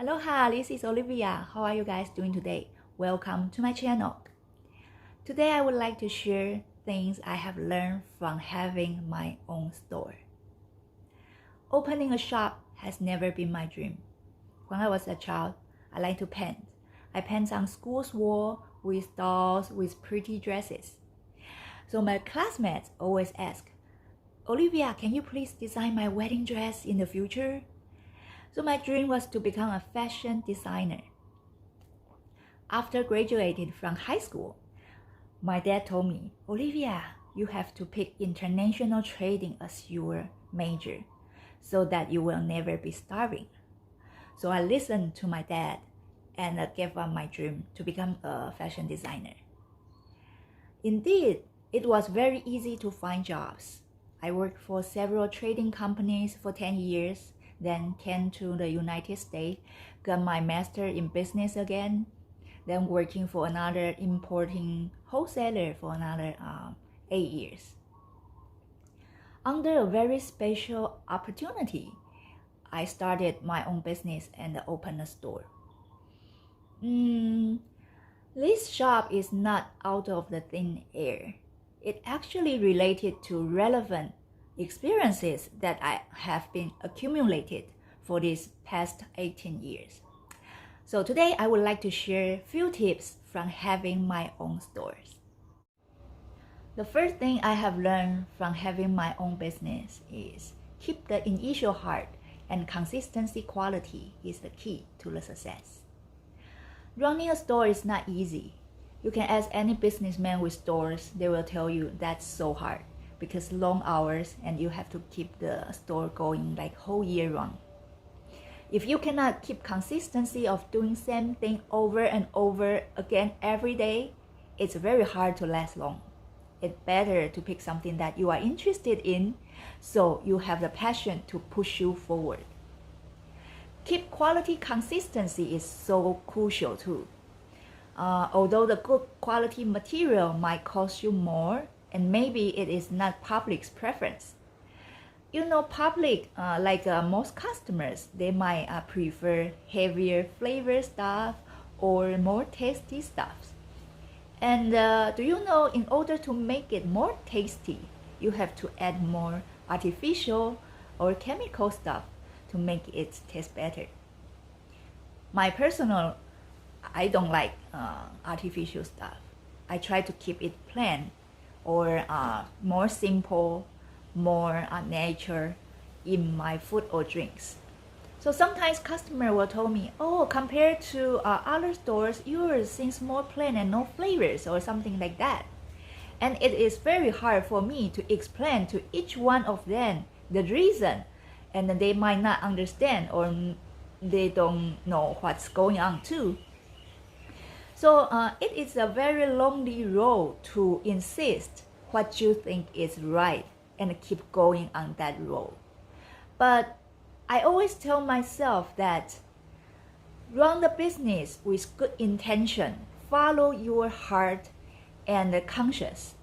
Aloha, this is Olivia. How are you guys doing today? Welcome to my channel. Today I would like to share things I have learned from having my own store. Opening a shop has never been my dream. When I was a child, I liked to paint. I paint on school's wall with dolls with pretty dresses. So my classmates always ask, Olivia, can you please design my wedding dress in the future? So my dream was to become a fashion designer. After graduating from high school, my dad told me, Olivia, you have to pick international trading as your major so that you will never be starving. So I listened to my dad and gave up my dream to become a fashion designer. Indeed, it was very easy to find jobs. I worked for several trading companies for 10 years, then came to the United States, got my master in business again, then working for another importing wholesaler for another 8 years. Under a very special opportunity, I started my own business and opened a store. This shop is not out of the thin air. It actually related to relevant experiences that I have been accumulated for these past 18 years. So today I would like to share a few tips from having my own stores. The first thing I have learned from having my own business is keep the initial heart, and consistency quality is the key to the success. Running a store is not easy. You can ask any businessman with stores, they will tell you that's so hard because long hours and you have to keep the store going like whole year round. If you cannot keep consistency of doing same thing over and over again every day, it's very hard to last long. It's better to pick something that you are interested in so you have the passion to push you forward. Keep quality consistency is so crucial too. Although the good quality material might cost you more, and maybe it is not public's preference. You know, public, most customers, they might prefer heavier flavor stuff or more tasty stuff. And do you know, in order to make it more tasty, you have to add more artificial or chemical stuff to make it taste better. I don't like artificial stuff. I try to keep it plain or more simple, more nature in my food or drinks. So sometimes customer will tell me, oh, compared to other stores, yours seems more plain and no flavors or something like that. And it is very hard for me to explain to each one of them the reason, and they might not understand or they don't know what's going on too. So it is a very lonely road to insist what you think is right and keep going on that road. But I always tell myself that run the business with good intention, follow your heart and conscience.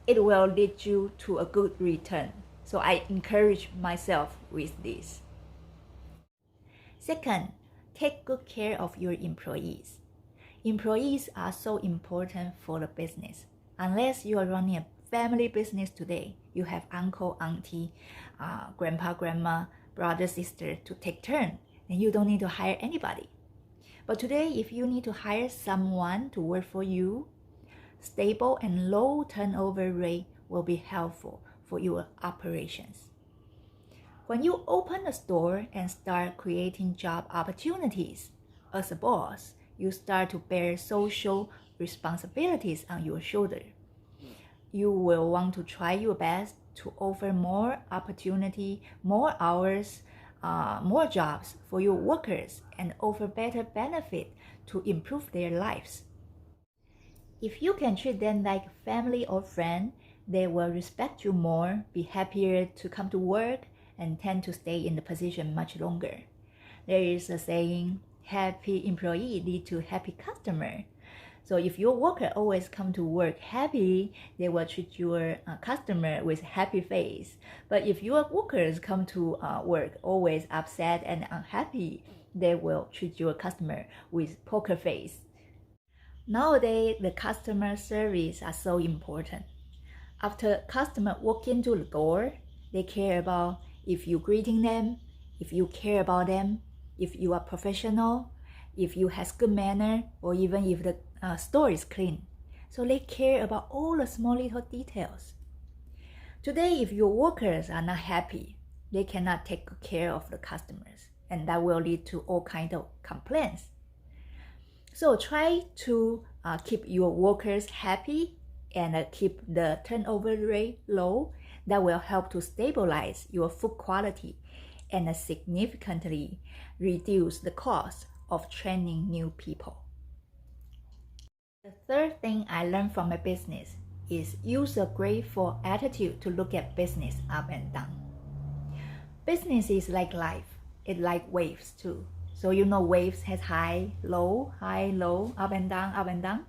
It will lead you to a good return. So I encourage myself with this. Second, take good care of your employees. Employees are so important for the business. Unless you are running a family business today, you have uncle, auntie, grandpa, grandma, brother, sister to take turn, and you don't need to hire anybody. But today, if you need to hire someone to work for you, stable and low turnover rate will be helpful for your operations. When you open a store and start creating job opportunities, as a boss, you start to bear social responsibilities on your shoulder. You will want to try your best to offer more opportunity, more hours, more jobs for your workers and offer better benefit to improve their lives. If you can treat them like family or friend, they will respect you more, be happier to come to work, and tend to stay in the position much longer. There is a saying, happy employee lead to happy customer. So if your worker always come to work happy, they will treat your customer with happy face. But if your workers come to work always upset and unhappy, they will treat your customer with poker face. Nowadays, the customer service are so important. After customer walk into the door, they care about if you greeting them, if you care about them, if you are professional, if you has good manner, or even if the store is clean. So they care about all the small little details. Today, if your workers are not happy, they cannot take care of the customers, and that will lead to all kinds of complaints. So try to keep your workers happy and keep the turnover rate low. That will help to stabilize your food quality and significantly reduce the cost of training new people. The third thing I learned from my business is use a grateful attitude to look at business up and down. Business is like life. It's like waves too. So you know waves has high, low, up and down, up and down.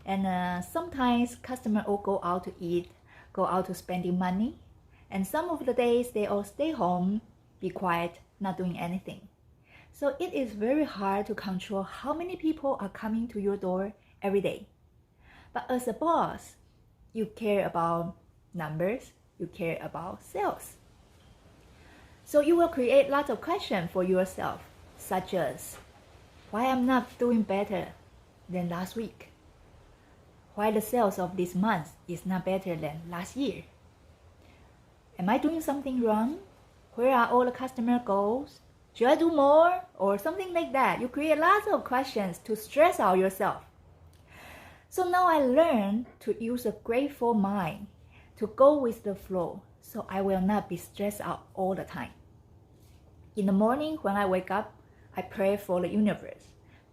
And sometimes customers all go out to eat, go out to spending money. And some of the days they all stay home, be quiet, not doing anything. So it is very hard to control how many people are coming to your door every day. But as a boss, you care about numbers, you care about sales. So you will create lots of questions for yourself, such as, why I'm not doing better than last week? Why the sales of this month is not better than last year? Am I doing something wrong? Where are all the customer goals? Should I do more? Or something like that. You create lots of questions to stress out yourself. So now I learned to use a grateful mind to go with the flow, so I will not be stressed out all the time. In the morning when I wake up, I pray for the universe.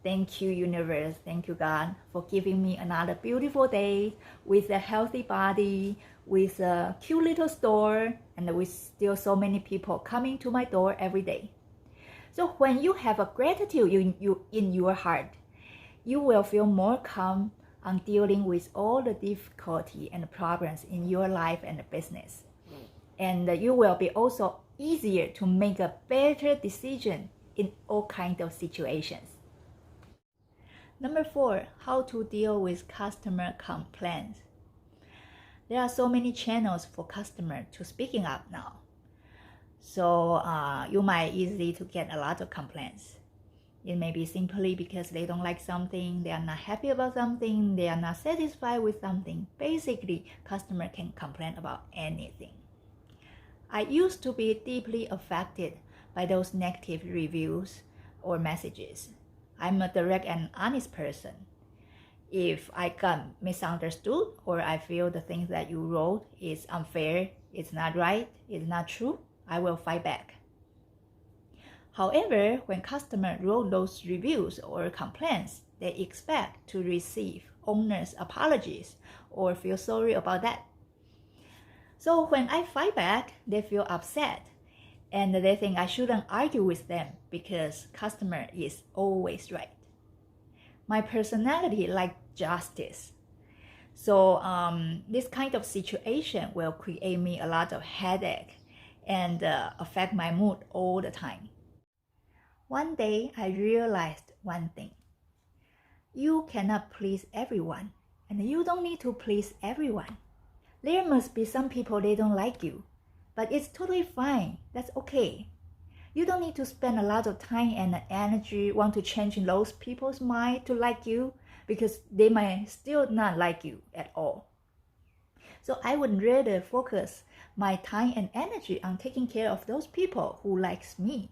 Thank you, universe. Thank you, God, for giving me another beautiful day with a healthy body, with a cute little store, and with still so many people coming to my door every day. So when you have a gratitude in your heart, you will feel more calm on dealing with all the difficulty and problems in your life and business. And you will be also easier to make a better decision in all kinds of situations. Number 4, how to deal with customer complaints. There are so many channels for customers to speaking up now. So you might easily to get a lot of complaints. It may be simply because they don't like something, they are not happy about something, they are not satisfied with something. Basically, customer can complain about anything. I used to be deeply affected by those negative reviews or messages. I'm a direct and honest person. If I got misunderstood or I feel the things that you wrote is unfair, it's not right, it's not true, I will fight back. However, when customers wrote those reviews or complaints, they expect to receive owner's apologies or feel sorry about that. So when I fight back, they feel upset and they think I shouldn't argue with them because customer is always right. My personality like justice. So this kind of situation will create me a lot of headache and affect my mood all the time. One day I realized one thing. You cannot please everyone, and you don't need to please everyone. There must be some people they don't like you, but it's totally fine. That's okay. You don't need to spend a lot of time and energy want to change those people's mind to like you because they might still not like you at all. So I would rather focus my time and energy on taking care of those people who likes me.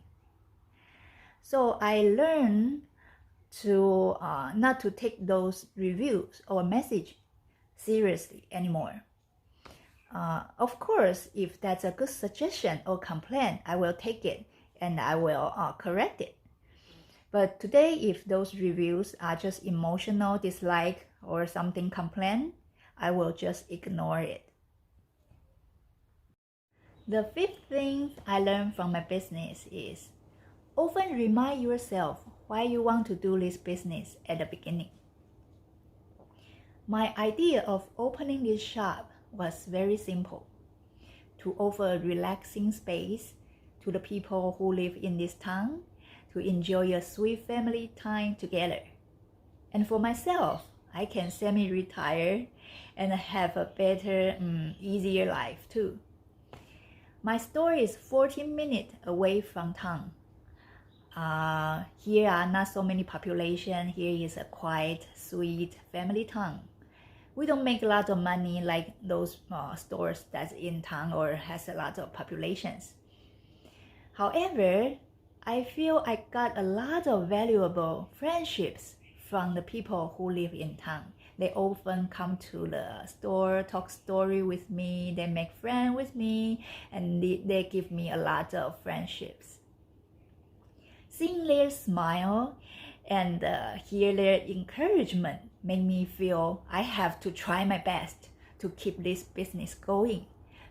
So I learned to not to take those reviews or message seriously anymore. Of course, if that's a good suggestion or complaint, I will take it and I will correct it. But today, if those reviews are just emotional dislike or something complaint, I will just ignore it. The 5th thing I learned from my business is often remind yourself why you want to do this business at the beginning. My idea of opening this shop was very simple: to offer a relaxing space to the people who live in this town, to enjoy a sweet family time together. And for myself, I can semi-retire and have a better, easier life too. My store is 14 minutes away from town. Here are not so many population. Here is a quiet, sweet family town. We don't make a lot of money like those stores that's in town or has a lot of populations. However, I feel I got a lot of valuable friendships from the people who live in town. They often come to the store, talk story with me, they make friends with me, and they give me a lot of friendships. Seeing their smile and hear their encouragement make me feel I have to try my best to keep this business going,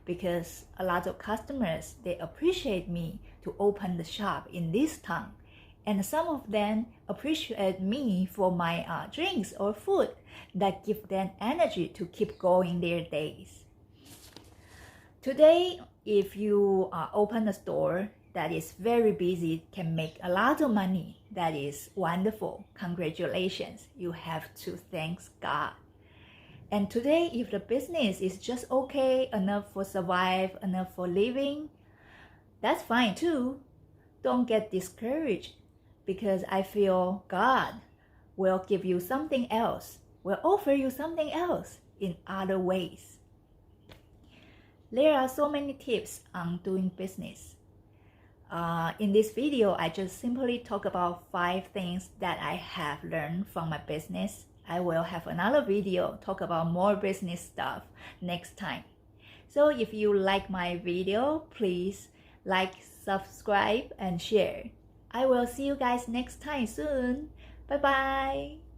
because a lot of customers, they appreciate me to open the shop in this town, and some of them appreciate me for my drinks or food that give them energy to keep going their days. Today, if you open a store that is very busy, can make a lot of money, that is wonderful. Congratulations, you have to thank God. And today, if the business is just okay, enough for survive, enough for living, that's fine too. Don't get discouraged, because I feel God will give you something else, will offer you something else in other ways. There are so many tips on doing business. In this video, I just simply talk about 5 things that I have learned from my business. I will have another video talk about more business stuff next time. So if you like my video, please like, subscribe, and share. I will see you guys next time soon. Bye bye.